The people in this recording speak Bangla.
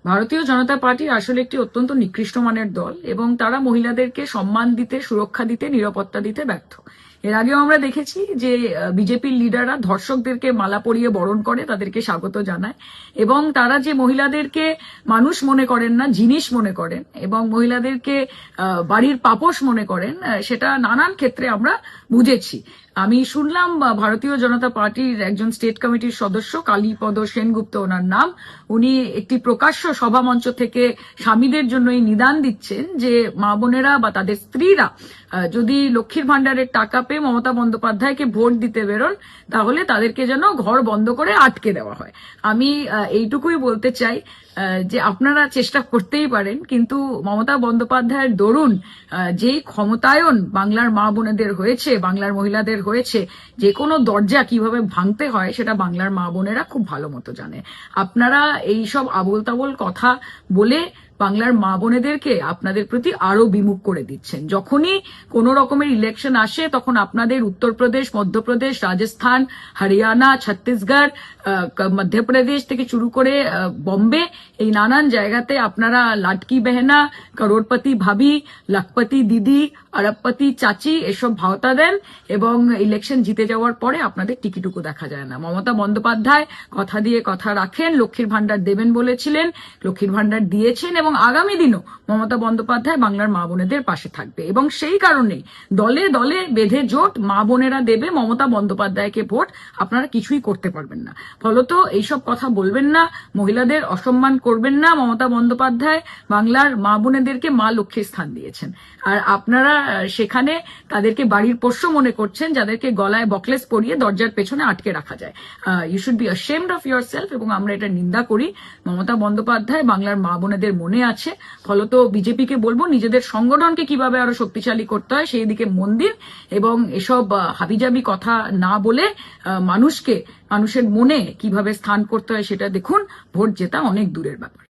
ভারতীয় জনতা পার্টি আসলে একটি অত্যন্ত নিকৃষ্ট মানের দল এবং তারা মহিলাদেরকে সম্মান দিতে, সুরক্ষা দিতে, নিরাপত্তা দিতে ব্যর্থ। এর আগেও আমরা দেখেছি যে বিজেপির লিডাররা ধর্ষকদেরকে মালা পরিয়ে বরণ করে, তাদেরকে স্বাগত জানায় এবং তারা যে মহিলাদেরকে মানুষ মনে করেন না, জিনিস মনে করেন এবং মহিলাদেরকে বাড়ির পাপোশ মনে করেন, সেটা নানান ক্ষেত্রে আমরা বুঝেছি। আমি শুনলাম ভারতীয় জনতা পার্টির একজন স্টেট কমিটির সদস্য কালীপদ সেনগুপ্ত ওনার নাম, উনি একটি প্রকাশ্য সভামঞ্চ থেকে স্বামীদের জন্য এই নিদান দিচ্ছেন যে মা বোনেরা বা তাদের স্ত্রীরা যদি লক্ষ্মীর ভান্ডারের টাকা পেয়ে মমতা বন্দ্যোপাধ্যায়কে ভোট দিতে বেরোন তাহলে তাদেরকে যেন ঘর বন্ধ করে আটকে দেওয়া হয়। আমি এইটুকুই বলতে চাই যে আপনারা চেষ্টা করতেই পারেন, কিন্তু মমতা বন্দ্যোপাধ্যায়ের দরুন যেই ক্ষমতায়ন বাংলার মা বোনেদের হয়েছে, বাংলার মহিলাদের হয়েছে, যে কোনো দরজা কিভাবে ভাঙতে হয় সেটা বাংলার মা বোনেরা খুব ভালো মতো জানে। আপনারা এইসব আবোল তাবোল কথা বলে বাংলার মা বোনেদেরকে আপনাদের প্রতি আরো বিমুখ করে দিচ্ছেন। যখনই কোনো রকমের ইলেকশন আসে তখন আপনাদের উত্তরপ্রদেশ, মধ্যপ্রদেশ, রাজস্থান, হরিয়ানা, ছত্তিশগড়, মধ্যপ্রদেশ থেকে শুরু করে বম্বে, এই নানান জায়গাতে আপনারা লাটকি বেহনা, করোড়পতি ভাবি, লাখপতি দিদি, আরবপতি চাচি এসব ভাওতা দেন এবং ইলেকশন জিতে যাওয়ার পরে আপনাদের টিকিটুকু দেখা যায় না। মমতা বন্দ্যোপাধ্যায় কথা দিয়ে কথা রাখেন, লক্ষ্মীর ভান্ডার দেবেন বলেছিলেন, লক্ষ্মীর ভান্ডার দিয়েছেন এবং আগামী দিনও মমতা বন্দ্যোপাধ্যায় বাংলার মা বোনেদের পাশে থাকবে এবং সেই কারণেই দলে দলে বেঁধে জোট মা বোনেরা দেবে মমতা বন্দ্যোপাধ্যায়কে ভোট। আপনারা কিছুই করতে পারবেন না। ফলত এইসব কথা বলবেন না, মহিলাদের অসম্মান করবেন না। মমতা বন্দ্যোপাধ্যায় বাংলার মা বোনেদেরকে মা লক্ষ্মীর স্থান দিয়েছেন, আর আপনারা সেখানে তাদেরকে বাড়ির পোষ্য মনে করছেন, যাদেরকে গলায় বকলেস পরিয়ে দরজার পেছনে আটকে রাখা যায়। You should be ashamed of yourself এবং আমরা এটা নিন্দা করি। মমতা বন্দ্যোপাধ্যায় বাংলার মা বোনেদের মনে আছে। ফলত বিজেপিকে বলবো নিজেদের সংগঠনকে কিভাবে আরো শক্তিশালী করতে হয় সেই দিকে মন দিন এবং এসব হাবিজাবি কথা না বলে মানুষের মনে কিভাবে স্থান করতে হয় সেটা দেখুন। ভোট জেতা অনেক দূরের ব্যাপার।